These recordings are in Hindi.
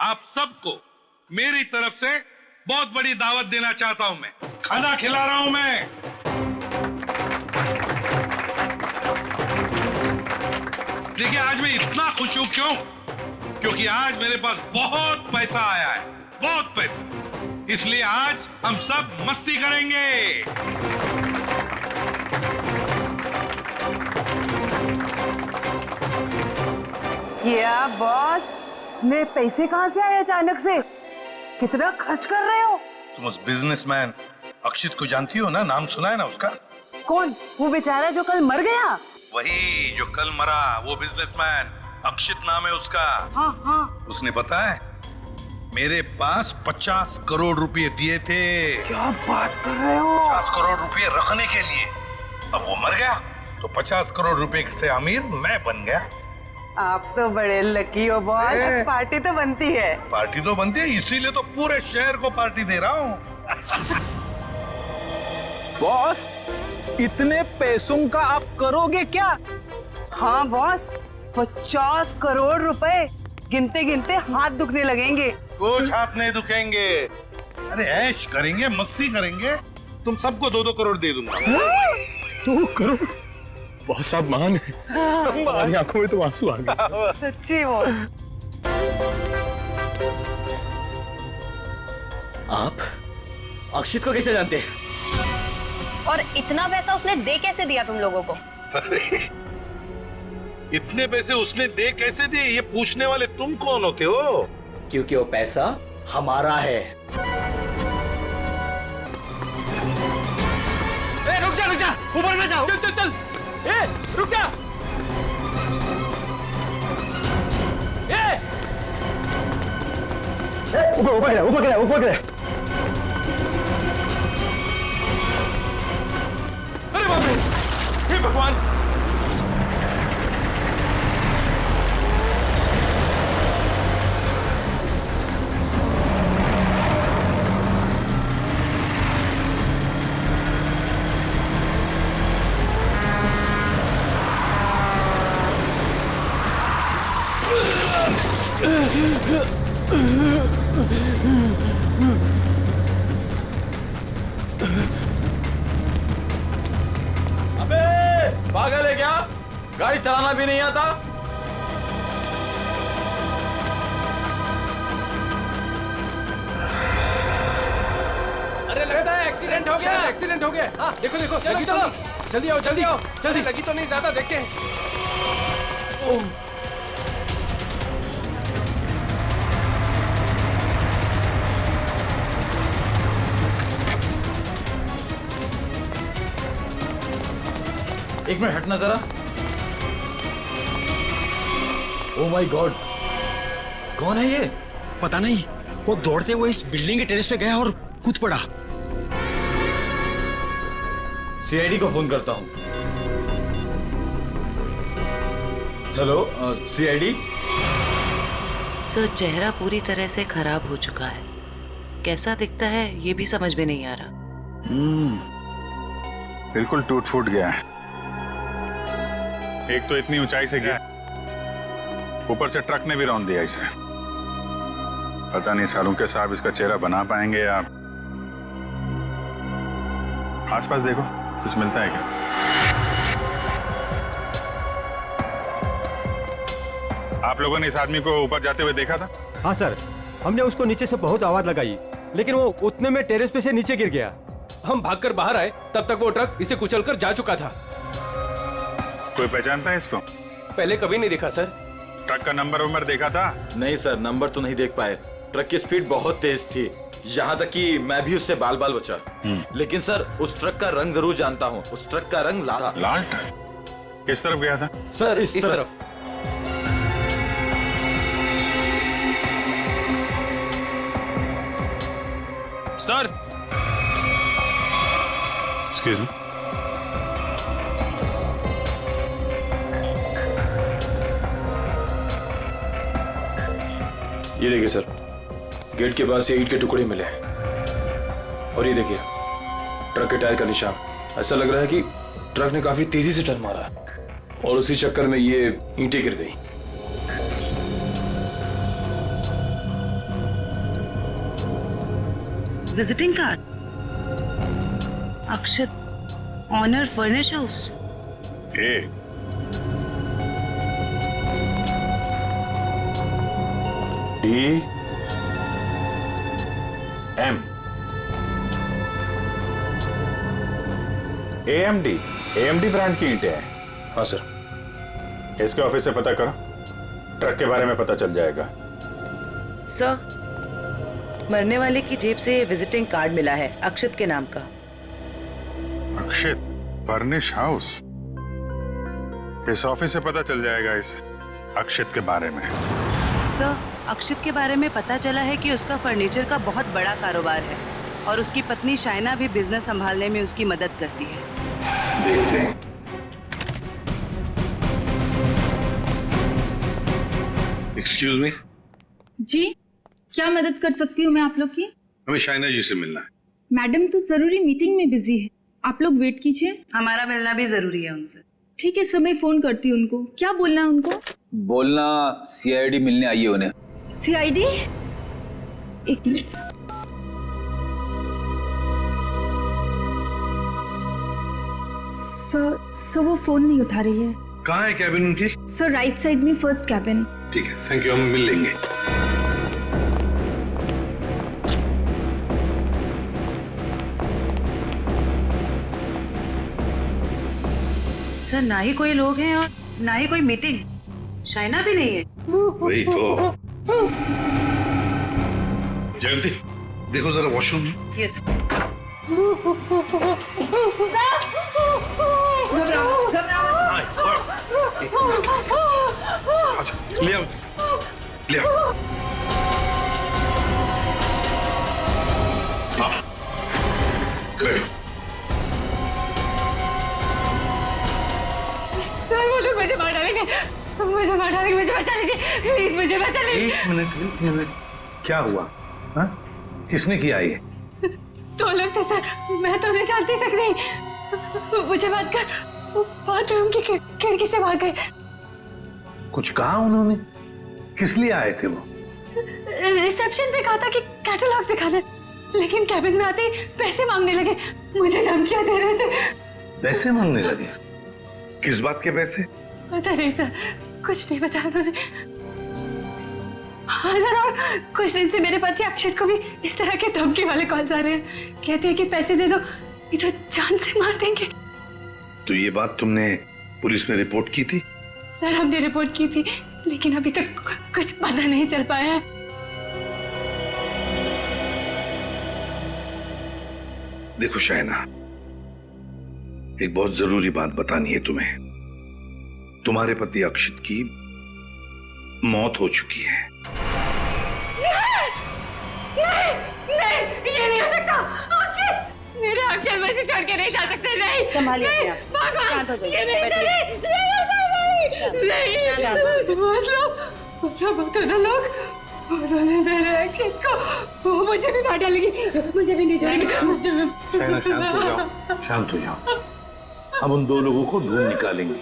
आप सबको मेरी तरफ से बहुत बड़ी दावत देना चाहता हूं। मैं खाना खिला रहा हूं। मैं देखिए, आज मैं इतना खुश हूं क्यों? क्योंकि आज मेरे पास बहुत पैसा आया है, बहुत पैसा। इसलिए आज हम सब मस्ती करेंगे। क्या बॉस, मेरे पैसे कहाँ से आए अचानक से? कितना खर्च कर रहे हो? तुम उस बिजनेसमैन अक्षित को जानती हो ना? नाम सुना है ना उसका? कौन? वो बेचारा जो कल मर गया? वही जो कल मरा, वो बिजनेसमैन अक्षित नाम है उसका। हाँ हाँ। उसने पता है मेरे पास 50 करोड़ रुपए दिए थे। क्या बात कर रहे हो? 50 करोड़ रुपए रखने के लिए। अब वो मर गया तो 50 करोड़ रुपए से अमीर मैं बन गया। आप तो बड़े लकी हो बॉस। पार्टी तो बनती है। पार्टी तो बनती है, इसीलिए तो पूरे शहर को पार्टी दे रहा हूँ। बॉस, इतने पैसों का आप करोगे क्या? हाँ बॉस, 50 करोड़ रुपए गिनते गिनते हाथ दुखने लगेंगे। कुछ हाथ नहीं दुखेंगे। अरे ऐश करेंगे, मस्ती करेंगे। तुम सबको 2-2 करोड़ दे दूंगा। 2 करोड़? बहुत साहब महान है। हमारी आंखों में तो आंसू आ गए। सच्ची बॉस। आप अक्षित को कैसे जानते हैं? और इतना पैसा उसने दे कैसे दिया तुम लोगों को? अरे इतने पैसे उसने दे कैसे दिए, ये पूछने वाले तुम कौन होते हो? क्योंकि वो पैसा हमारा है। रुक जा, ऊपर ना जाओ। चल। ए, रुक जा। ऊपर गिरा। अरे बाप रे, हे भगवान। अबे पागल है क्या? गाड़ी चलाना भी नहीं आता? अरे लगता है एक्सीडेंट हो गया। हाँ, देखो लगी तो नहीं। जल्दी आओ। लगी तो नहीं ज्यादा, देखते हैं। एक मिनट हटना जरा। ओह माय गॉड, कौन है ये? पता नहीं, वो दौड़ते हुए इस बिल्डिंग के टेरेस पे गया और कूद पड़ा। सीआईडी को फोन करता हूँ। Hello CID. सर, चेहरा पूरी तरह से खराब हो चुका है। कैसा दिखता है ये भी समझ में नहीं आ रहा। बिल्कुल टूट फूट गया है। एक तो इतनी ऊंचाई से गिरा, ऊपर से ट्रक ने भी रौंद दिया इसे। पता नहीं सालू के साहब इसका चेहरा बना पाएंगे या। आसपास देखो, कुछ मिलता है क्या? आप लोगों ने इस आदमी को ऊपर जाते हुए देखा था? हाँ सर, हमने उसको नीचे से बहुत आवाज लगाई, लेकिन वो उतने में टेरेस पे से नीचे गिर गया। हम भागकर बाहर आए, तब तक वो ट्रक इसे कुचलकर जा चुका था। कोई पहचानता है इसको? पहले कभी नहीं देखा सर। ट्रक का नंबर देखा था? नहीं सर, नंबर तो नहीं देख पाए। ट्रक की स्पीड बहुत तेज थी, यहाँ तक कि मैं भी उससे बाल बाल बचा। लेकिन सर, उस ट्रक का रंग जरूर जानता हूँ। उस ट्रक का रंग लाल था। लाल ट्रक? किस तरफ गया था? सर इस तरफ। Sir, excuse me. ये देखिए सर, गेट के पास ये ईंट के टुकड़े मिले हैं। और ये देखिए ट्रक के टायर का निशान। ऐसा लग रहा है कि ट्रक ने काफी तेजी से टर्न मारा और उसी चक्कर में ये ईंटें गिर गई। Visiting card? Akshat honour furnish house. A D M AMD brand की ईंटें हैं। हाँ सर। इसके ऑफिस से पता करो, ट्रक के बारे में पता चल जाएगा। सर, मरने वाले की जेब से विजिटिंग कार्ड मिला है अक्षत के नाम का। अक्षित फर्निश हाउस, इस ऑफिस से पता चल जाएगा इस अक्षित के बारे में। सर, अक्षित के बारे में पता चला है कि उसका फर्नीचर का बहुत बड़ा कारोबार है और उसकी पत्नी शाइना भी बिजनेस संभालने में उसकी मदद करती है। देखते हैं। एक्सक्यूज मी, जी, क्या मदद कर सकती हूँ मैं आप लोग की? हमें शाइना जी से मिलना है। मैडम तो जरूरी मीटिंग में बिजी है, आप लोग वेट कीजिए। हमारा मिलना भी जरूरी है उनसे। ठीक है सर, मैं फोन करती हूँ उनको। क्या बोलना है उनको? बोलना CID मिलने आई है उन्हें। CID? एक मिनट। सर वो फोन नहीं उठा रही है। कहाँ है कैबिन उनकी? सर राइट साइड में फर्स्ट कैबिन। ठीक है, थैंक यू, हम मिल लेंगे। सर, ना ही कोई लोग हैं और ना ही कोई मीटिंग। शाइना भी नहीं है। वही तो। जयंती, देखो जरा वॉशरूम में। यस। अच्छा, ले आओ, ले आओ। हाँ, बैठो। सर वो लोग मुझे मार डालेंगे, मुझे बचा लीजिए, प्लीज मुझे बचा लीजिए। एक मिनट, क्या हुआ? हाँ? किसने किया ये? दो लोग थे सर, मैं तो नहीं जानती तक नहीं। मुझे बात कर बाथरूम की खिड़की से मार गए। कुछ कहा उन्होंने? किस लिए आए थे वो? रिसेप्शन पे कहा था कि कैटलॉग्स दिखाने, लेकिन कैबिन में आते ही पैसे मांगने लगे, मुझे धमकियां दे रहे थे। पैसे मांगने लगे? किस बात के पैसे? पता नहीं सर, कुछ नहीं बताया उन्होंने। हाँ सर, और कुछ दिन से मेरे पति अक्षित को भी इस तरह के धमकी वाले कॉल्स आ रहे हैं। कहते हैं कि पैसे दे दो, नहीं तो जान से मार देंगे। तो ये बात तुमने पुलिस में रिपोर्ट की थी? सर हमने रिपोर्ट की थी, लेकिन अभी तक कुछ पता नहीं चल पाया है। देखो शाइना, एक बहुत जरूरी बात बतानी है तुम्हें। तुम्हारे पति अक्षित की मौत हो चुकी है। नहीं, ये नहीं हो सकता। अक्षित, मेरे अक्षित मुझे छोड़ के नहीं जा सकते। नहीं, संभालिए अपने आप। शांत हो जाइए, बैठिए। मतलब दोनों लोग, उन्होंने मेरे अक्षित को, मुझे भी मार डालेगी, मुझे भी नहीं छोड़ेगी। शाइना शांत हो जाओ, शांत हो जाओ। हम उन दो लोगों को ढूंढ निकालेंगे।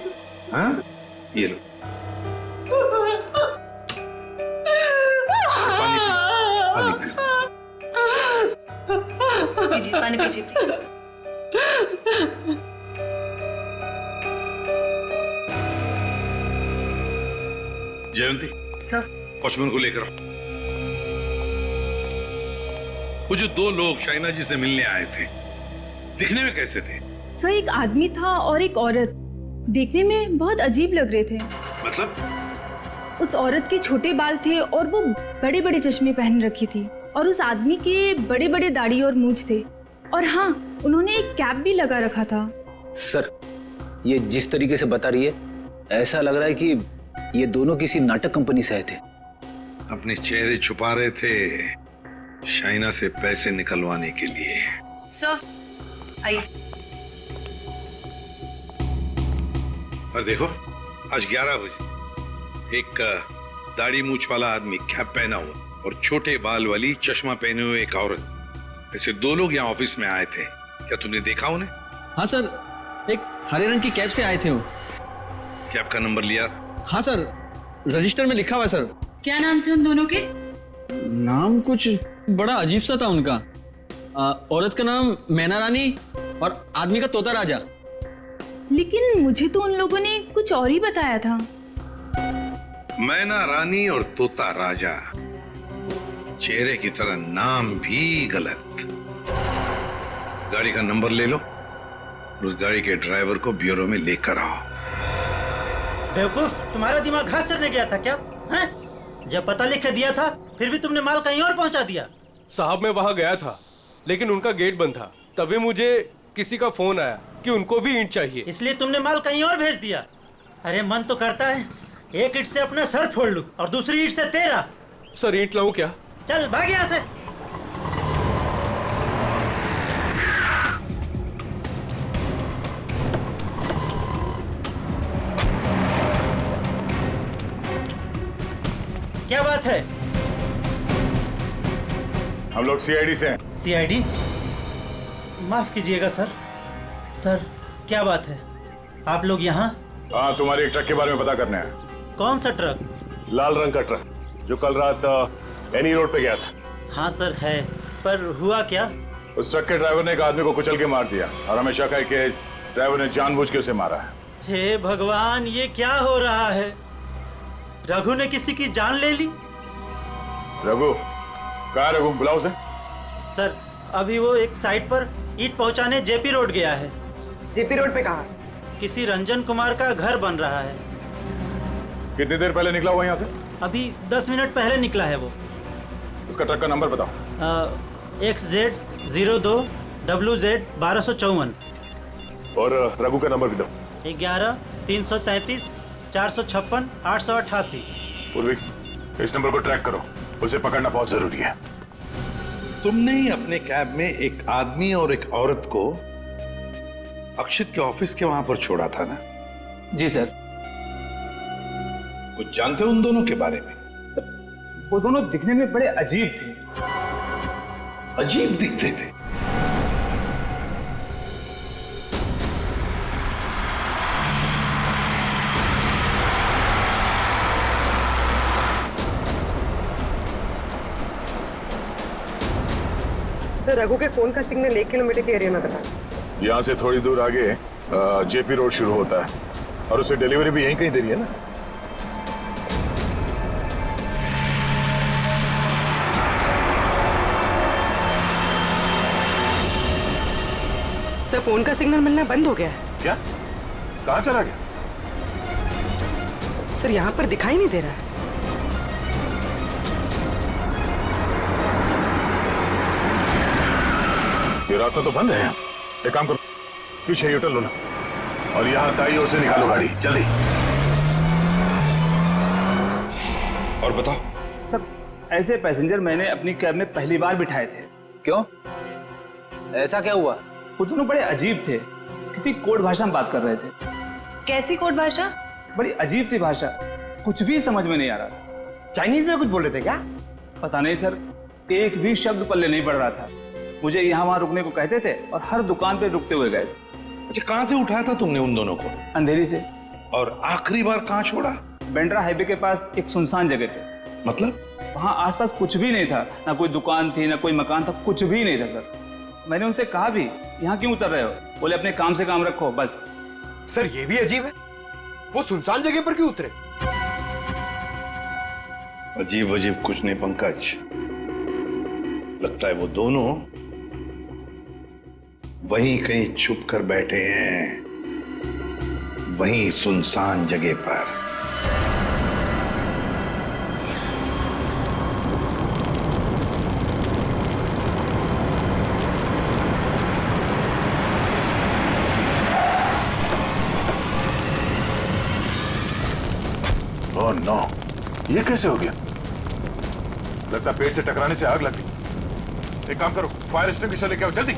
हाँ, ये लो पानी पियो। पीजिए, पानी पीजिए। जयंती, सर, वॉचमैन को लेकर आओ। वो जो दो लोग शाइना जी से मिलने आए थे, दिखने में कैसे थे? सर एक आदमी था और एक औरत, देखने में बहुत अजीब लग रहे थे। मतलब? उस औरत के छोटे बाल थे और वो बड़े बड़े चश्मे पहन रखी थी, और उस आदमी के बड़े बड़े दाढ़ी और मूंछ थे, और हाँ, उन्होंने एक कैप भी लगा रखा था। सर, ये जिस तरीके से बता रही है, ऐसा लग रहा है कि ये दोनों किसी नाटक कंपनी से आए थे। अपने चेहरे छुपा रहे थे शाइना से पैसे निकलवाने के लिए। सर, आइए। और देखो, आज 11 बजे एक दाढ़ी मूछ वाला आदमी कैप पहना हुआ और छोटे बाल वाली चश्मा पहने हुए एक औरत, ऐसे दो लोग यहाँ ऑफिस में आए थे। क्या तुमने देखा उन्हें? हाँ सर, एक हरे रंग की कैब से आए थे वो। कैब का नंबर लिया? हाँ सर, रजिस्टर में लिखा हुआ है सर। क्या नाम थे उन दोनों के? नाम कुछ बड़ा अजीब सा था उनका। औरत का नाम मैना रानी और आदमी का तोता राजा। लेकिन मुझे तो उन लोगों ने कुछ और ही बताया था। मैना रानी और तोता राजा, चेहरे की तरह नाम भी गलत। गाड़ी का नंबर ले लो और उस गाड़ी के ड्राइवर को ब्यूरो में लेकर आओ। बेवकूफ, तुम्हारा दिमाग घास चरने गया था क्या? हैं? जब पता लिख के दिया था फिर भी तुमने माल कहीं और पहुंचा दिया। साहब मैं वहाँ गया था लेकिन उनका गेट बंद था, तभी मुझे किसी का फोन आया कि उनको भी ईंट चाहिए, इसलिए तुमने माल कहीं और भेज दिया। अरे मन तो करता है एक ईंट से अपना सर फोड़ लूं और दूसरी ईंट से तेरा। सर ईंट लाऊं क्या? चल भाग यहाँ से। क्या बात है? हम लोग सीआईडी से हैं। सीआईडी? माफ कीजिएगा सर। सर क्या बात है, आप लोग यहाँ? हाँ, तुम्हारे एक ट्रक के बारे में पता करना है। कौन सा ट्रक? लाल रंग का ट्रक जो कल रात एनी रोड पे गया था। हाँ सर है, पर हुआ क्या? उस ट्रक के ड्राइवर ने एक आदमी को कुचल के मार दिया और हमें शक है कि इस ड्राइवर ने जानबूझ के उसे मारा है। हे भगवान, ये क्या हो रहा है? रघु ने किसी की जान ले ली? रघु? कहाँ है रघु? बुलाओ उसे। सर अभी वो एक साइट पर ईंट पहुंचाने जेपी रोड गया है। जेपी रोड पे कहाँ? किसी रंजन कुमार का घर बन रहा है। कितनी देर पहले निकला हुआ यहाँ से? अभी 10 मिनट पहले निकला है वो। उसका ट्रक का नंबर बताओ। XZ02 WZ 1254। और रघु का नंबर भी दो। 11 333 456 888। पूर्वी, इस नंबर को ट्रैक करो, उसे पकड़ना बहुत जरूरी है। तुमने ही अपने कैब में एक आदमी और एक औरत को अक्षित के ऑफिस के वहां पर छोड़ा था ना? जी सर। कुछ जानते हो उन दोनों के बारे में? वो दोनों दिखने में बड़े अजीब थे। अजीब दिखते थे? सर रघु के फोन का सिग्नल 1 किलोमीटर के एरिया में बता। यहाँ से थोड़ी दूर आगे जेपी रोड शुरू होता है और उसे डिलीवरी भी यहीं कहीं दे रही है ना? सर फोन का सिग्नल मिलना बंद हो गया है। क्या? कहाँ चला गया? सर यहाँ पर दिखाई नहीं दे रहा है। ये रास्ता तो बंद है। एक काम करो, पीछे यूटर्न लो ना और यहाँ दाईं ओर से निकालो गाड़ी, जल्दी। और बताओ। सब ऐसे पैसेंजर मैंने अपनी कैब में पहली बार बिठाए थे। क्यों? ऐसा क्या हुआ? वो दोनों बड़े अजीब थे, किसी कोड भाषा में बात कर रहे थे। कैसी कोड भाषा? बड़ी अजीब सी भाषा, कुछ भी समझ में नहीं आ रहा। चाइनीज में कुछ बोल रहे थे क्या? पता नहीं सर, एक भी शब्द पल्ले नहीं पड़ रहा था। मुझे यहाँ वहाँ रुकने को कहते थे और हर दुकान पे रुकते हुए गए थे। अच्छा, कहाँ से उठाया था तुमने उन दोनों को? अंधेरी से। और आखिरी बार कहाँ छोड़ा? बेंड्रा हाईवे के पास एक सुनसान जगह पे। मतलब? वहाँ आसपास कुछ भी नहीं था, ना कोई दुकान थी ना कोई मकान था, कुछ भी नहीं था सर। मैंने उनसे कहा भी, यहाँ क्यों उतर रहे हो? बोले अपने काम से काम रखो बस। सर ये भी अजीब है, वो सुनसान जगह पर क्यों उतरे? अजीब अजीब कुछ नहीं पंकज, लगता है वो दोनों वहीं कहीं छुप कर बैठे हैं, वहीं सुनसान जगह पर। ओह नो, ये कैसे हो गया? लगता पेड़ से टकराने से आग लग गई। एक काम करो, फायर एक्सटिंग्विशर लेके आओ जल्दी।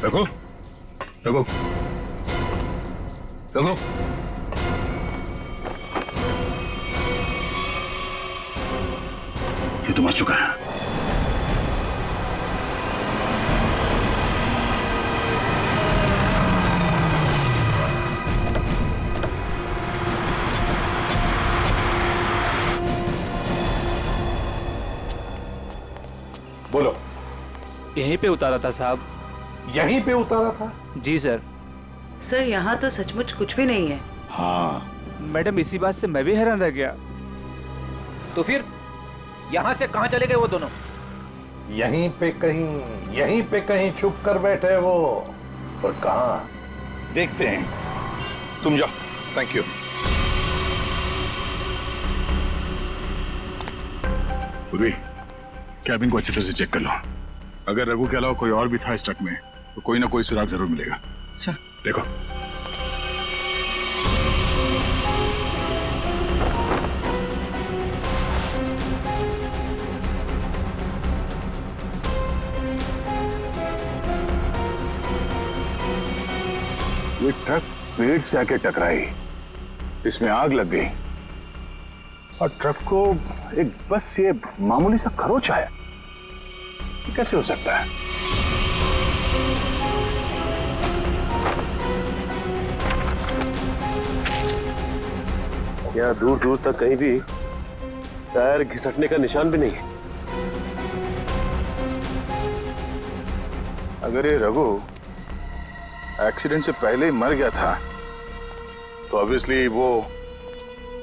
रघु, रघु, रघु। ये तो मर चुका है। बोलो। यहीं पे उतारा था साहब। यहीं पे उतारा था? जी सर। सर यहाँ तो सचमुच कुछ भी नहीं है। हाँ मैडम, इसी बात से मैं भी हैरान रह गया। तो फिर यहाँ से कहाँ चले गए वो दोनों? यहीं पे कहीं छुप कर बैठे वो। और कहाँ देखते हैं। तुम जाओ। Thank you. पूर्वी, कैबिन को अच्छी तरह से चेक कर लो। अगर रघु के अलावा कोई और भी था इस ट्रक में तो कोई ना कोई सुराग जरूर मिलेगा। अच्छा देखो। ये ट्रक पेड़ से आके टकराई, इसमें आग लग गई और ट्रक को एक बस ये मामूली सा खरोच आया। कैसे हो सकता है? यहाँ दूर दूर तक कहीं भी टायर घिसटने का निशान भी नहीं है। अगर ये रघु एक्सीडेंट से पहले ही मर गया था तो ऑब्वियसली वो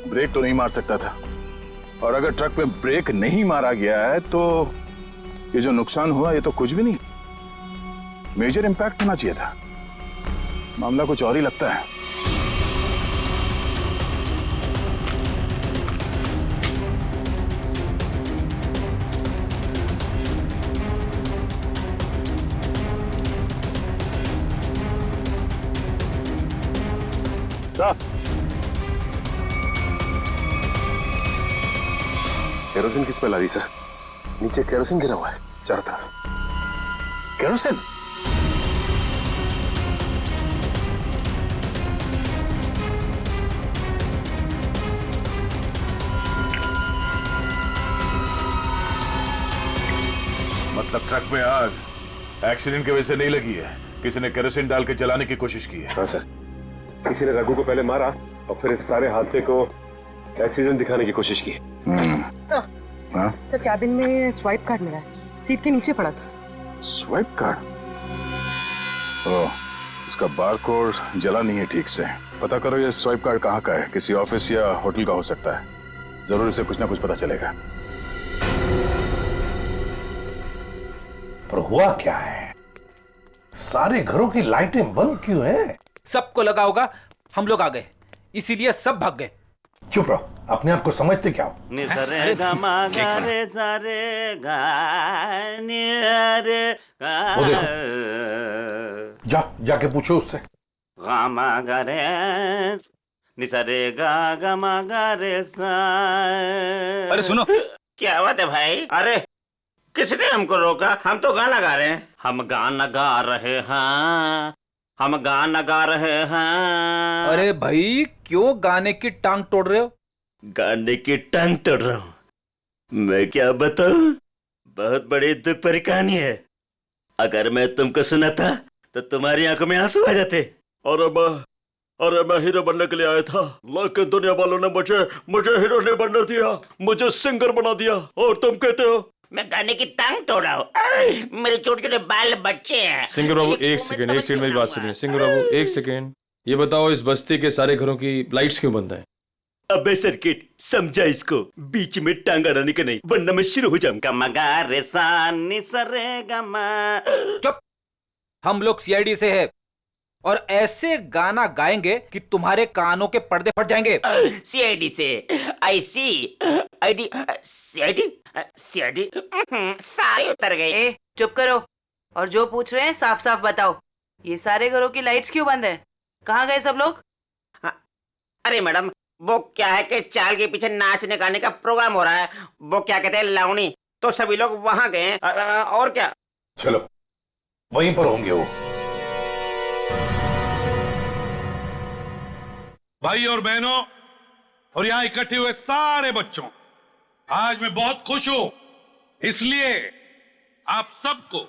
ब्रेक तो नहीं मार सकता था, और अगर ट्रक में ब्रेक नहीं मारा गया है तो ये जो नुकसान हुआ ये तो कुछ भी नहीं, मेजर इंपैक्ट होना चाहिए था। मामला कुछ और ही लगता है। केरोसिन किस पे ला दी सर? नीचे केरोसिन गिरा हुआ है चारों तरफ। केरोसिन? मतलब ट्रक में आग एक्सीडेंट की वजह से नहीं लगी है, किसी ने केरोसिन डाल के जलाने की कोशिश की है। हाँ सर, किसी ने रघु को पहले मारा और फिर इस सारे हादसे को एक्सीडेंट दिखाने की कोशिश की। तो कैबिन में स्वाइप कार्ड मिला है, सीट के नीचे पड़ा था। Swipe card? ओह, इसका बारकोड जला नहीं है ठीक से। पता करो ये स्वाइप कार्ड कहाँ का है, किसी ऑफिस या होटल का हो सकता है। जरूर इसे कुछ ना कुछ पता चलेगा। पर हुआ क्या है? सारे घरों की लाइटें बंद क्यों हैं? सबको लगा होगा हम लोग आ गए, इसीलिए सब भाग गए। चुप रहो, अपने आप को समझते क्या हो? वो देखो, जाके पूछो उससे। अरे सुनो, क्या बात है भाई? अरे किसने हमको रोका? हम तो गाना गा रहे हैं। हम गाना गा रहे हैं, हम गाना गा रहे हैं। अरे भाई, क्यों गाने की टांग तोड़ रहे हो? गाने की टांग तोड़ रहा हूँ? मैं क्या बताऊं, बहुत बड़ी दुख भरी कहानी है। अगर मैं तुमको सुनाता तो तुम्हारी आंखों में आंसू आ जाते। अरे मैं हीरो बनने के लिए आया था, लेकिन दुनिया वालों ने मुझे हीरो नहीं बनने दिया, मुझे सिंगर बना दिया। और तुम कहते हो मैं गाने की टांग तोड़ा हूँ? मेरे छोटे छोटे बाल बच्चे हैं। सिंगर बाबू एक सेकंड मेरी बात सुनिए। सिंगर बाबू एक सेकंड, ये बताओ इस बस्ती के सारे घरों की लाइट्स क्यों बंद है? अबे सर्किट, समझा इसको, बीच में टांग अड़ाने का नहीं, वरना मैं शुरू हो जाऊंगा। मगा रे सा नि सा रे गा मा। चुप, हम लोग सीआईडी से है और ऐसे गाना गाएंगे कि तुम्हारे कानों के पर्दे फट जाएंगे। सीआईडी से? आई सी आईडी सीआईडी सीआईडी सारे उतर गए। चुप करो, और जो पूछ रहे हैं साफ साफ बताओ, ये सारे घरों की लाइट्स क्यों बंद है? कहाँ गए सब लोग? अरे मैडम, वो क्या है कि चाल के पीछे नाचने गाने का प्रोग्राम हो रहा है, वो क्या कहते हैं लावणी, तो सभी लोग वहां गए। और क्या? चलो, वहीं पर होंगे वो। भाई और बहनों और यहाँ इकट्ठे हुए सारे बच्चों, आज मैं बहुत खुश हूं, इसलिए आप सबको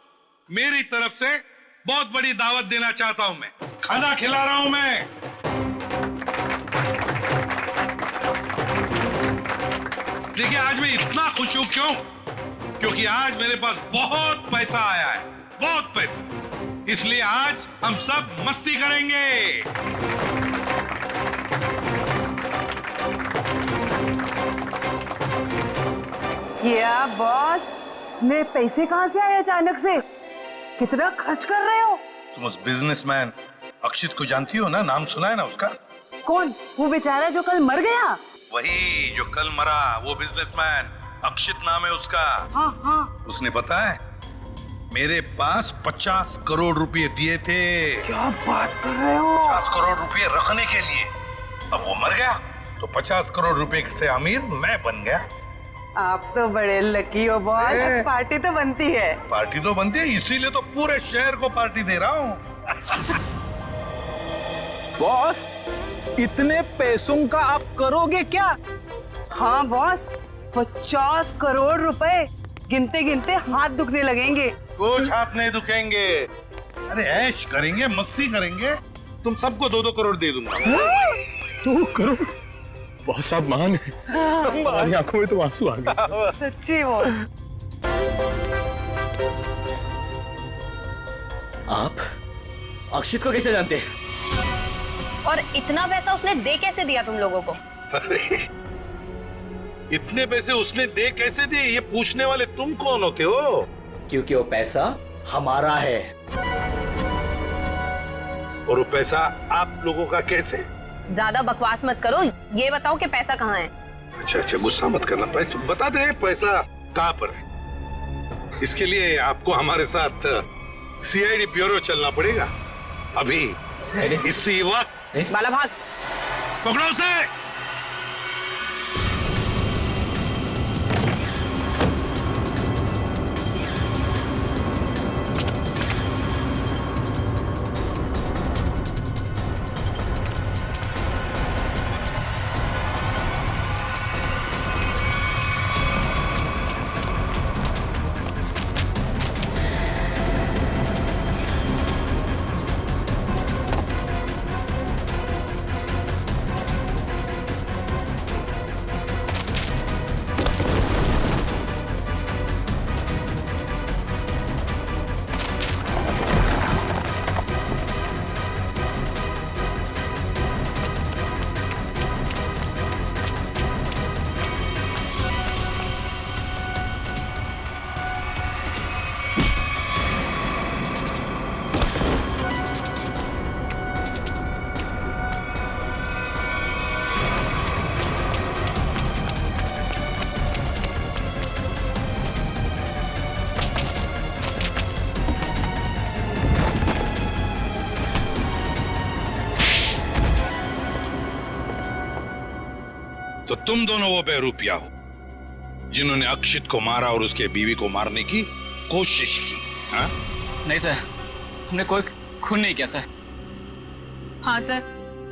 मेरी तरफ से बहुत बड़ी दावत देना चाहता हूं। मैं खाना खिला रहा हूं मैं। देखिए आज मैं इतना खुश हूं, क्यों? क्योंकि आज मेरे पास बहुत पैसा आया है, बहुत पैसा। इसलिए आज हम सब मस्ती करेंगे। क्या बॉस, मेरे पैसे कहाँ से आए अचानक से? कितना खर्च कर रहे हो? तुम उस बिजनेसमैन अक्षित को जानती हो ना? नाम सुना है ना उसका? कौन? वो बेचारा जो कल मर गया? वही जो कल मरा, वो बिजनेसमैन अक्षित नाम है उसका। हाँ हाँ। उसने पता है मेरे पास 50 करोड़ रुपए दिए थे। क्या बात कर रहे हो? 50 करोड़ रुपए रखने के लिए। अब वो मर गया तो 50 करोड़ रुपए से अमीर मैं बन गया। आप तो बड़े लकी हो बॉस। पार्टी तो बनती है। पार्टी तो बनती है, इसीलिए तो पूरे शहर को पार्टी दे रहा हूँ। बॉस, इतने पैसों का आप करोगे क्या? हाँ बॉस, 50 करोड़ रुपए गिनते गिनते हाथ दुखने लगेंगे। कुछ हाथ नहीं दुखेंगे। अरे ऐश करेंगे, मस्ती करेंगे। तुम सबको 2-2 करोड़ दे दूंगा। 2 करोड़? बहुत साहब महान है। हमारी आंखों में तो आंसू आ गए। सच्ची बॉस। आप अक्षित को कैसे जानते हैं? और इतना पैसा उसने दे कैसे दिया तुम लोगों को? अरे इतने पैसे उसने दे कैसे दिए, ये पूछने वाले तुम कौन होते हो? क्योंकि वो पैसा हमारा है। और वो पैसा आप लोगों का कैसे? ज्यादा बकवास मत करो, ये बताओ कि पैसा कहाँ है? अच्छा गुस्सा मत करना, पैसा बता दे पैसा कहाँ पर है। इसके लिए आपको हमारे साथ सीआईडी ब्यूरो चलना पड़ेगा अभी इसी वक्त। बाला भाग, पकड़ो उसे। तो तुम दोनों वो बेरूपिया हो जिन्होंने अक्षित को मारा और उसके बीवी को मारने की कोशिश की। हाँ? नहीं सर, हमने कोई खून नहीं किया सर। हाँ सर,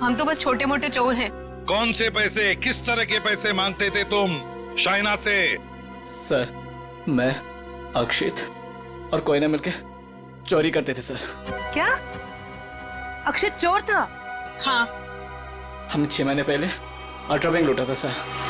हम तो बस छोटे मोटे चोर हैं। कौन से पैसे, किस तरह के पैसे मांगते थे तुम शाइना से? सर, मैं अक्षित और कोयना मिलके चोरी करते थे सर। क्या अक्षित चोर था? हाँ। हमने 6 महीने पहले अल्ट्रा बैंक लूटा था सर।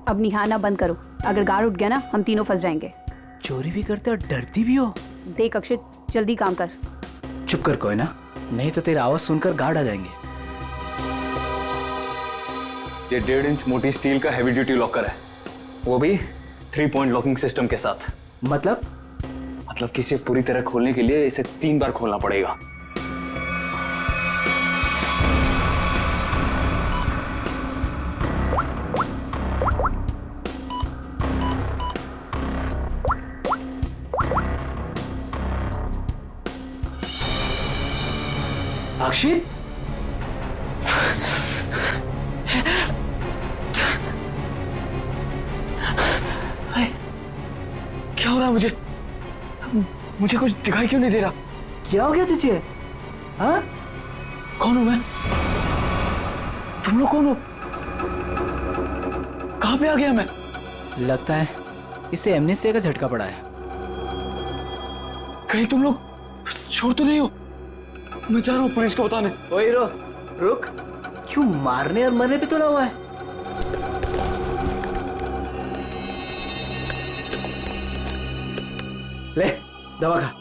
अब निहारना बंद करो, अगर गार्ड उठ गया ना हम तीनों फंस जाएंगे। चोरी भी करते और डरती भी हो। देख अक्षित, जल्दी काम कर। चुप कर कोयना, नहीं तो तेरी आवाज सुनकर गार्ड आ जाएंगे। ये 1.5 इंच मोटी स्टील का हैवी ड्यूटी लॉकर है, वो भी 3 पॉइंट लॉकिंग सिस्टम के साथ। मतलब कि इसे पूरी तरह खोलने के लिए इसे 3 बार खोलना पड़ेगा। अक्षित, क्या हो रहा है मुझे कुछ दिखाई क्यों नहीं दे रहा? क्या हो गया तुझे? हाँ? कौन हूं मैं? तुम लोग कौन हो? कहां पे आ गया मैं? लगता है इसे एमनेस्टिया का झटका पड़ा है। कहीं तुम लोग छोड़ तो नहीं हो? मैं जा रहा हूं पुलिस को बताने। ओए हीरो, रुक। क्यों मारने और मरने पे तुला हुआ है? ले दवा खा।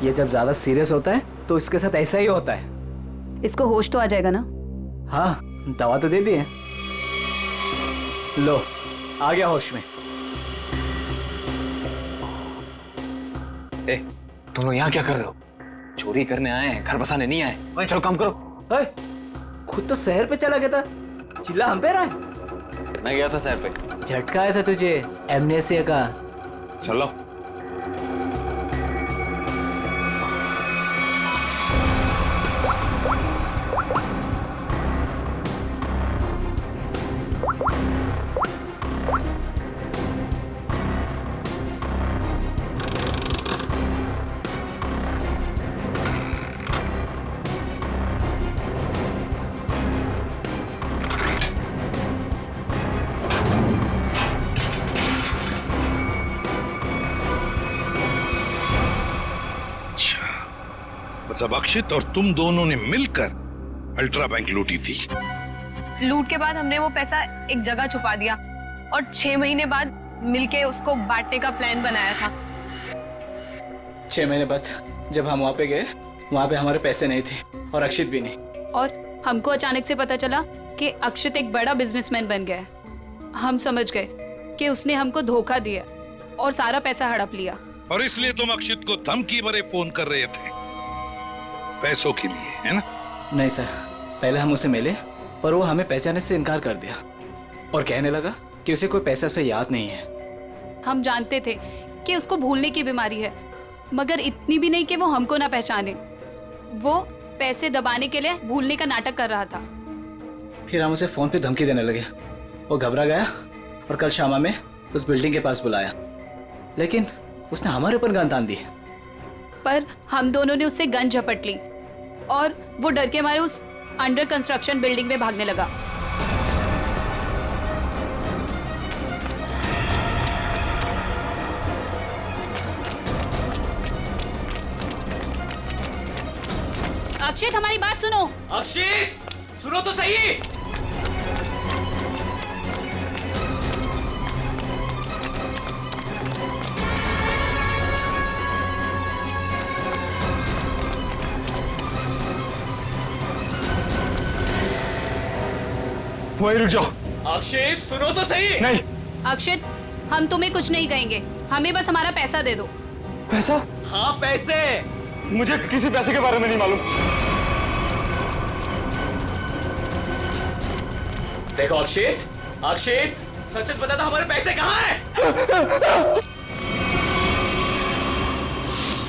ये जब ज्यादा सीरियस होता है तो इसके साथ ऐसा ही होता है। इसको होश तो आ जाएगा ना? हाँ, दवा तो दे दी है। लो, आ गया होश में। तुम लोग यहाँ क्या कर रहे हो? चोरी करने आए हैं, घर बसाने नहीं आए। चलो काम करो। खुद तो शहर पे चला गया था, चिल्ला हम पे रहा है। मैं गया था शहर पे। झटका आया था तुझे एमनेस्टिया का। चलो। मतलब अक्षित और तुम दोनों ने मिलकर अल्ट्रा बैंक लूटी थी। लूट के बाद हमने वो पैसा एक जगह छुपा दिया और 6 महीने बाद मिलके उसको बांटने का प्लान बनाया था। 6 महीने बाद जब हम वहाँ पे गए, वहाँ पे हमारे पैसे नहीं थे और अक्षित भी नहीं। और हमको अचानक से पता चला कि अक्षित एक बड़ा बिजनेसमैन बन गया है। हम समझ गए कि उसने हमको धोखा दिया और सारा पैसा हड़प लिया। और इसलिए तुम अक्षित को धमकी भरे फोन कर रहे थे पैसों के लिए, है ना? नहीं सर, पहले हम उसे मिले पर वो हमें पहचानने से इनकार कर दिया और कहने लगा कि उसे कोई पैसा से याद नहीं है। हम जानते थे कि उसको भूलने की बीमारी है, मगर इतनी भी नहीं कि वो हमको ना पहचाने। वो पैसे दबाने के लिए भूलने का नाटक कर रहा था। फिर हम उसे फोन पे धमकी देने लगे। वो घबरा गया और कल शामा में उस बिल्डिंग के पास बुलाया, लेकिन उसने हमारे ऊपर गन तान दी। पर हम दोनों ने उससे गन झपट ली और वो डर के मारे उस अंडर कंस्ट्रक्शन बिल्डिंग में भागने लगा। अक्षित, हमारी बात सुनो। अक्षित, सुनो तो सही। वहीं रुक जाओ। अक्षित, सुनो तो सही। नहीं। अक्षित, हम तुम्हें कुछ नहीं कहेंगे, हमें बस हमारा पैसा दे दो। पैसा? हाँ, पैसे। मुझे किसी पैसे के बारे में नहीं मालूम। देखो अक्षित, अक्षित, सच सच बता दो हमारे पैसे कहाँ हैं?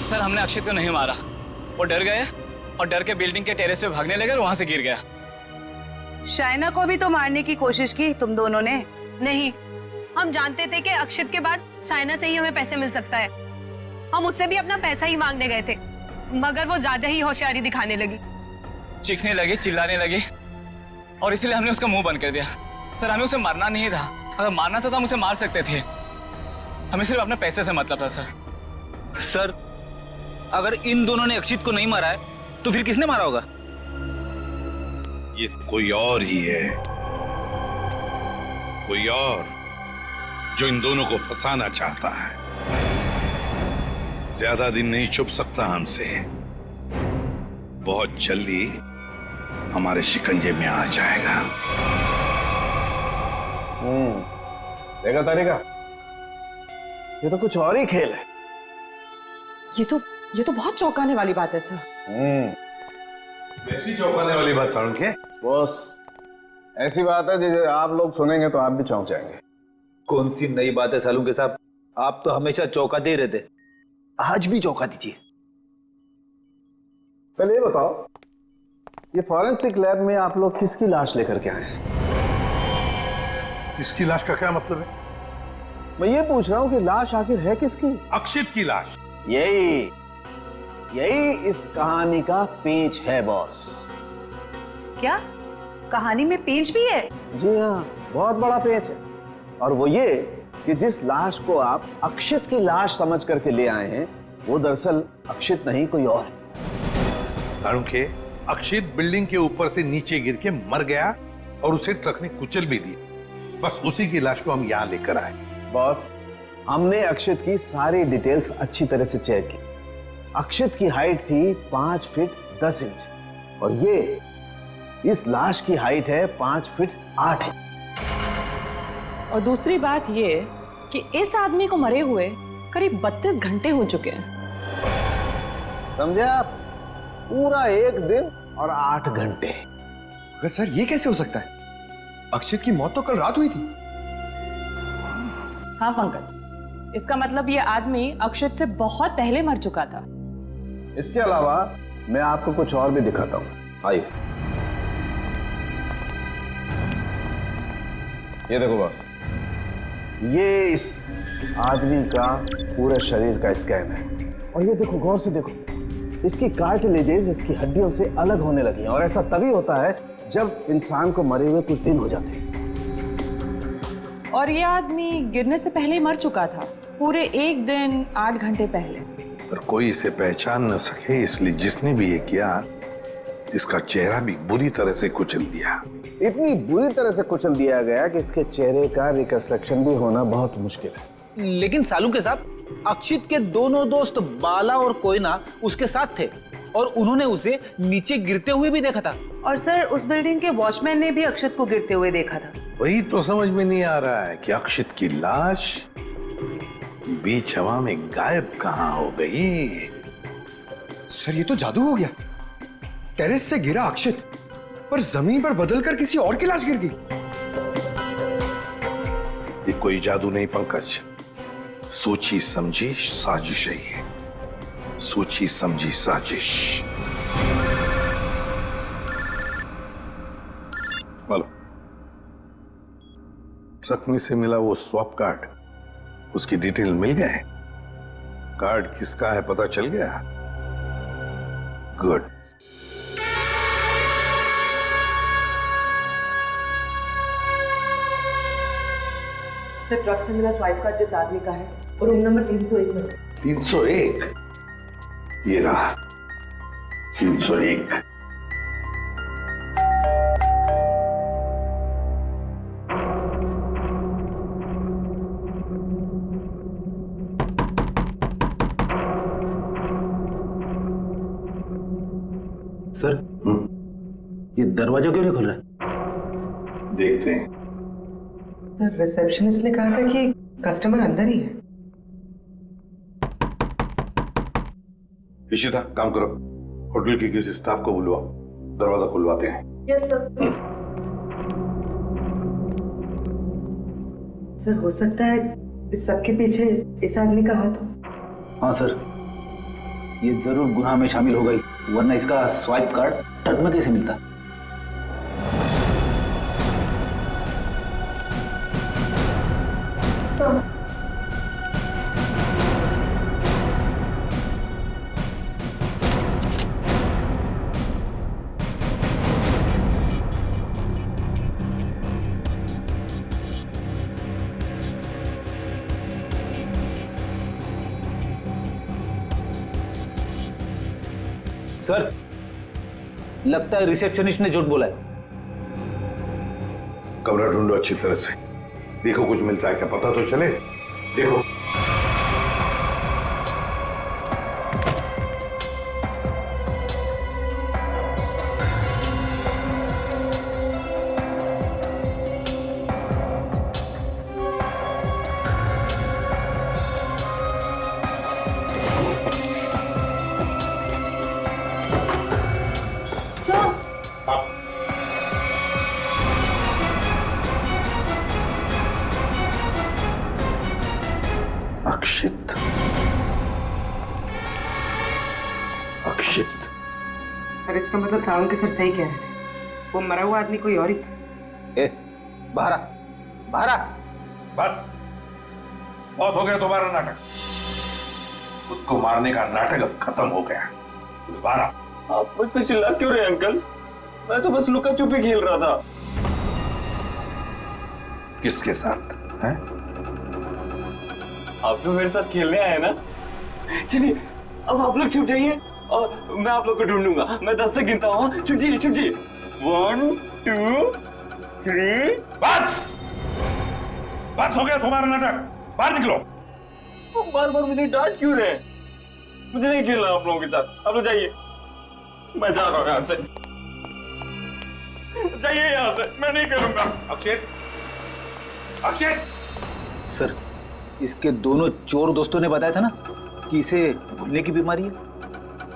सर, हमने अक्षित को नहीं मारा। वो डर गए और डर के बिल्डिंग के टेरेस पे भागने लगे और वहां से गिर गया। शाइना को भी तो मारने की कोशिश की तुम दोनों ने। नहीं, हम जानते थे कि अक्षित के बाद शाइना से ही हमें पैसे मिल सकता है। हम उससे भी अपना पैसा ही मांगने गए थे, मगर वो ज्यादा ही होशियारी दिखाने लगी। चीखने लगी, चिल्लाने लगी और इसलिए हमने उसका मुंह बंद कर दिया। सर, हमें उसे मारना नहीं था। अगर मारना था तो हम उसे मार सकते थे। हमें सिर्फ अपने पैसे से मतलब था। सर, अगर इन दोनों ने अक्षित को नहीं मारा है तो फिर किसने मारा होगा? ये कोई और ही है। कोई और जो इन दोनों को फंसाना चाहता है। ज्यादा दिन नहीं छुप सकता हमसे, बहुत जल्दी हमारे शिकंजे में आ जाएगा। देखा तारिका, ये तो कुछ और ही खेल है। ये तो बहुत चौंकाने वाली बात है सर। ऐसी चौंकाने वाली बात सारुण के? बॉस, ऐसी बात है जिसे आप लोग सुनेंगे तो आप भी चौंक जाएंगे। कौन सी नई बात है सालू के साहब? आप तो हमेशा चौंकाते ही रहते, आज भी चौंका दीजिए। पहले ये बताओ, ये फॉरेंसिक लैब में आप लोग किसकी लाश लेकर के आए हैं? इसकी लाश का क्या मतलब है? मैं ये पूछ रहा हूं कि लाश आखिर है किसकी? अक्षित की लाश। यही इस कहानी का पेंच है बॉस। क्या कहानी में पेंच भी है? जी हाँ, बहुत बड़ा पेंच है। और वो ये कि जिस लाश को आप अक्षित की लाश समझ करके ले आए हैं, वो दरअसल अक्षित नहीं, कोई और है। सारुण के, अक्षित बिल्डिंग के ऊपर से नीचे गिर के मर गया और उसे ट्रक ने कुचल भी दिया। बस उसी की लाश को हम यहाँ लेकर आए। बॉस, हमने अक्षित की सारी डिटेल्स अच्छी तरह से चेक की। अक्षित की हाइट थी 5 फीट 10 इंच और ये इस लाश की हाइट है 5 फीट 8 इंच। और दूसरी बात ये कि इस आदमी को मरे हुए करीब 32 घंटे हो चुके हैं। समझे आप? पूरा 1 दिन और 8 घंटे। अगर सर ये कैसे हो सकता है? अक्षित की मौत तो कल रात हुई थी। हाँ पंकज, इसका मतलब ये आदमी अक्षित से बहुत पहले मर चुका था। इसके अलावा मैं आपको कुछ और भी दिखाता हूं। आइए, ये देखो बॉस, ये इस आदमी का पूरे शरीर का स्कैन है। और ये देखो, गौर से देखो, इसकी कार्टिलेजेस इसकी हड्डियों से अलग होने लगी हैं। और ऐसा तभी होता है जब इंसान को मरे हुए कुछ दिन हो जाते हैं। और ये आदमी गिरने से पहले ही मर चुका था, पूरे 1 दिन 8 घंटे पहले। पर कोई इसे पहचान न सके, इसलिए जिसने भी ये किया, इसका चेहरा भी बुरी तरह से कुचल दिया। इतनी बुरी तरह से कुचल दिया गया कि इसके चेहरे का रिकंस्ट्रक्शन भी होना बहुत मुश्किल है। लेकिन सालू के साहब, अक्षित के दोनों दोस्त बाला और कोयना उसके साथ थे और उन्होंने उसे नीचे गिरते हुए भी देखा था। और सर, उस बिल्डिंग के वॉचमैन ने भी अक्षित को गिरते हुए देखा था। वही तो समझ में नहीं आ रहा है कि अक्षित की लाश बीच हवा में गायब कहां हो गई। सर ये तो जादू हो गया। टेरेस से गिरा अक्षित, पर जमीन पर बदलकर किसी और की लाश गिर गई। ये कोई जादू नहीं पंकज, सोची समझी साजिश है ये, सोची समझी साजिश। बोलो, ट्रक में से मिला वो स्वैप कार्ड, उसकी डिटेल मिल गए? कार्ड किसका है पता चल गया? गुड। सर, ट्रक से मिला स्वाइप कार्ड जिस आदमी का है और रूम नंबर 301 में। 301? ये रहा 301। सर, ये दरवाजा क्यों नहीं खुल रहा है? देखते हैं। सर, रिसेप्शनिस्ट ने कहा था कि कस्टमर अंदर ही है। इशिता, काम करो, होटल के किसी स्टाफ को बुलवाओ, दरवाजा खुलवाते हैं। Yes sir. सर, हो सकता है इस सबके पीछे इस आदमी का हाथ हो। हाँ सर, ये जरूर गुनाह में शामिल हो गई, वरना इसका स्वाइप कार्ड ट्रक में कैसे मिलता? सर, लगता है रिसेप्शनिस्ट ने झूठ बोला है। कमरा ढूंढो अच्छी तरह से, देखो कुछ मिलता है क्या, पता तो चले। देखो अक्षित, अक्षित। सर इसका मतलब सावंत के सर सही कह रहे थे, वो मरा हुआ आदमी कोई और ही था। ए, बाहर आ, बाहर आ। बस बहुत हो गया तुम्हारा नाटक। खुद को मारने का नाटक अब खत्म हो गया। बाहर आ। आप मुझ पे चिल्ला क्यों रहे अंकल? मैं तो बस लुका छुपी खेल रहा था। किसके साथ हैं? आप लोग मेरे साथ खेलने आए ना? चलिए अब आप लोग छुप जाइए और मैं आप लोग को ढूंढूंगा। मैं 10 तक गिनता हूँ। छुप जाइए, छुप जाइए। 1 2 3। बस बस हो गया तुम्हारा नाटक। बाहर निकलो। बार बार मुझे डांट क्यों रहे? मुझे नहीं खेलना आप लोगों के साथ। आप लोग जाइए, मैं जा रहा हूँ यहाँ से। जाइए यहाँ से, मैं नहीं खेलूंगा। अक्षित, अक्षित। सर इसके दोनों चोर दोस्तों ने बताया था ना कि इसे भूलने की बीमारी है।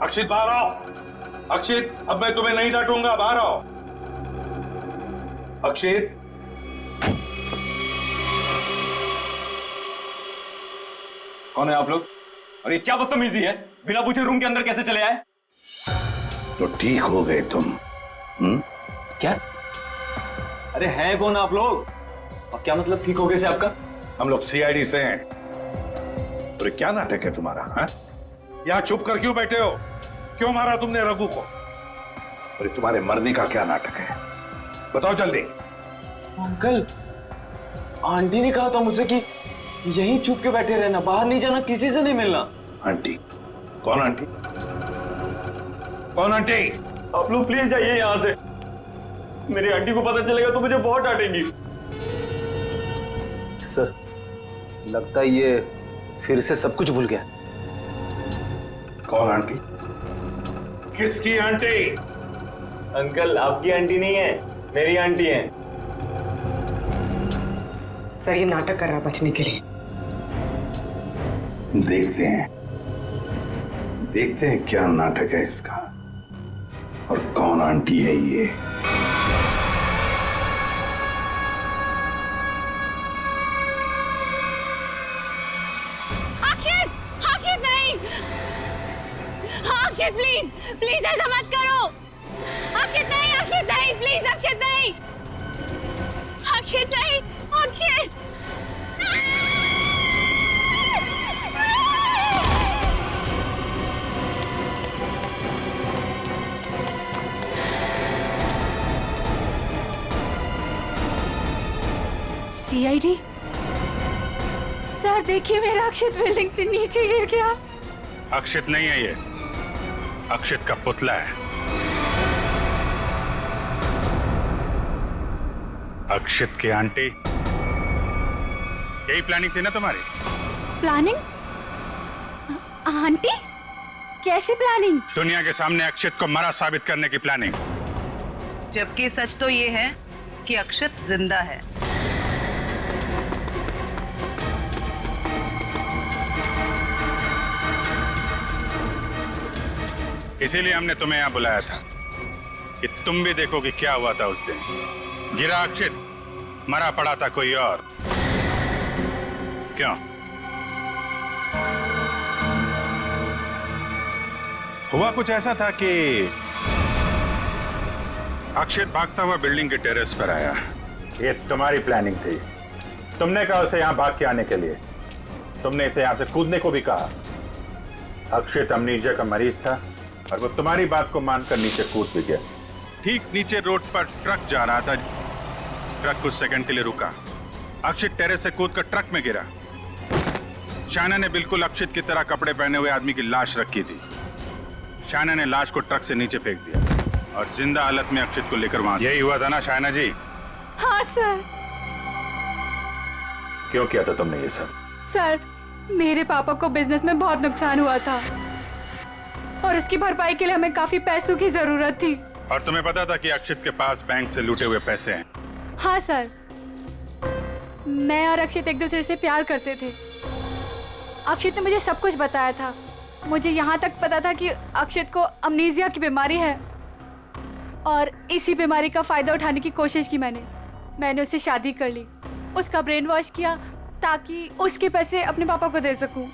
अक्षित बाहर आओ। अक्षित, अब मैं तुम्हें नहीं डांटूंगा, बाहर आओ। अक्षित। कौन है आप लोग? और ये क्या बदतमीजी है? बिना पूछे रूम के अंदर कैसे चले आए? तो ठीक हो गए तुम। क्या? अरे हैं कौन आप लोग? और क्या मतलब ठीक हो गए से आपका? हम लोग सीआईडी से हैं। तो क्या नाटक है तुम्हारा? हाँ? यहाँ छुप कर क्यों बैठे हो? क्यों मारा तुमने रघु को? और तुम्हारे मरने का क्या नाटक है? बताओ जल्दी। अंकल, आंटी ने कहा था मुझसे कि यहीं छुप के बैठे रहना, बाहर नहीं जाना, किसी से नहीं मिलना। आंटी? कौन आंटी? कौन आंटी? आप लोग प्लीज जाइए यहाँ से। मेरी आंटी को पता चलेगा तो मुझे बहुत डांटेंगी। सर लगता है ये फिर से सब कुछ भूल गया। कौन आंटी? किसकी आंटी? अंकल आपकी आंटी नहीं है, मेरी आंटी है। सर ये नाटक कर रहा है बचने के लिए। देखते हैं क्या नाटक है इसका और कौन आंटी है ये। अक्षित नहीं। अक्षित प्लीज प्लीज ऐसा मत करो। अक्षित नहीं प्लीज। अक्षित नहीं। अक्षित। सीआईडी सर देखिए, मेरा अक्षित बिल्डिंग से नीचे गिर गया। अक्षित नहीं है ये, अक्षित का पुतला है। अक्षित की आंटी, यही प्लानिंग थी ना तुम्हारी? प्लानिंग? आंटी? कैसे प्लानिंग? दुनिया के सामने अक्षित को मरा साबित करने की प्लानिंग। जबकि सच तो ये है कि अक्षित जिंदा है। इसीलिए हमने तुम्हें यहां बुलाया था कि तुम भी देखो कि क्या हुआ था उस दिन। गिरा अक्षित, मरा पड़ा था कोई और। क्यों? हुआ कुछ ऐसा था कि अक्षित भागता हुआ बिल्डिंग के टेरेस पर आया। ये तुम्हारी प्लानिंग थी। तुमने कहा उसे यहां भाग के आने के लिए। तुमने इसे यहां से कूदने को भी कहा। अक्षित अमनीजिया का मरीज था और वो तुम्हारी बात को मानकर नीचे कूद भी गया। ठीक नीचे रोड पर ट्रक जा रहा था। ट्रक कुछ सेकंड के लिए रुका। अक्षित टेरेस से कूदकर ट्रक में गिरा। शायना ने बिल्कुल अक्षित की तरह कपड़े पहने हुए आदमी की लाश रखी थी। शायना ने लाश को ट्रक से नीचे फेंक दिया और जिंदा हालत में अक्षित को लेकर वहां। यही हुआ था ना शायना जी? हाँ सर। क्यों किया था तुमने ये सब? सर, मेरे पापा को बिजनेस में बहुत नुकसान हुआ था और उसकी भरपाई के लिए हमें काफी पैसों की जरूरत थी। और तुम्हें पता था कि अक्षित के पास बैंक से लूटे हुए पैसे हैं? हाँ सर, मैं और अक्षित एक दूसरे से प्यार करते थे। अक्षित ने मुझे सब कुछ बताया था। मुझे यहाँ तक पता था कि अक्षित को अमनीजिया की बीमारी है और इसी बीमारी का फायदा उठाने की कोशिश की मैंने उससे शादी कर ली, उसका ब्रेन वॉश किया ताकि उसके पैसे अपने पापा को दे सकूं।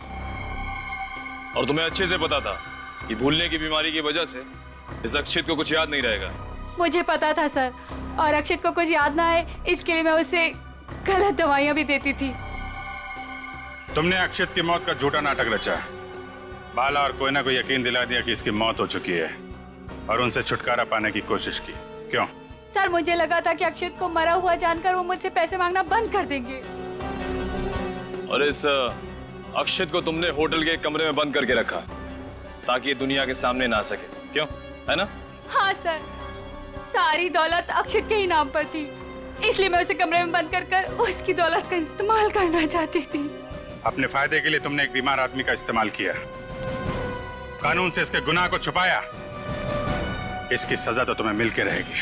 और तुम्हें अच्छे से पता था कि भूलने की बीमारी की वजह से इस अक्षित को कुछ याद नहीं रहेगा। मुझे पता था सर, और अक्षित को कुछ याद ना आए इसके लिए मैं उसे गलत दवाइयाँ भी देती थी। तुमने अक्षित की मौत का झूठा नाटक रचा। बाला और कोई ना कोई यकीन दिला दिया कि इसकी मौत हो चुकी है और उनसे छुटकारा पाने की कोशिश की। क्यों? सर, मुझे लगा था कि अक्षित को मरा हुआ जानकर वो मुझसे पैसे मांगना बंद कर देंगे। और इस अक्षित को तुमने होटल के एक कमरे में बंद करके रखा ताकि ये दुनिया के सामने ना आ सके, क्यों? है ना? हाँ सर, सारी दौलत अक्षित के ही नाम पर थी, इसलिए मैं उसे कमरे में बंद कर उसकी दौलत का इस्तेमाल करना चाहती थी। अपने फायदे के लिए तुमने एक बीमार आदमी का इस्तेमाल किया, कानून से इसके गुनाह को छुपाया। इसकी सजा तो तुम्हें मिलके रहेगी।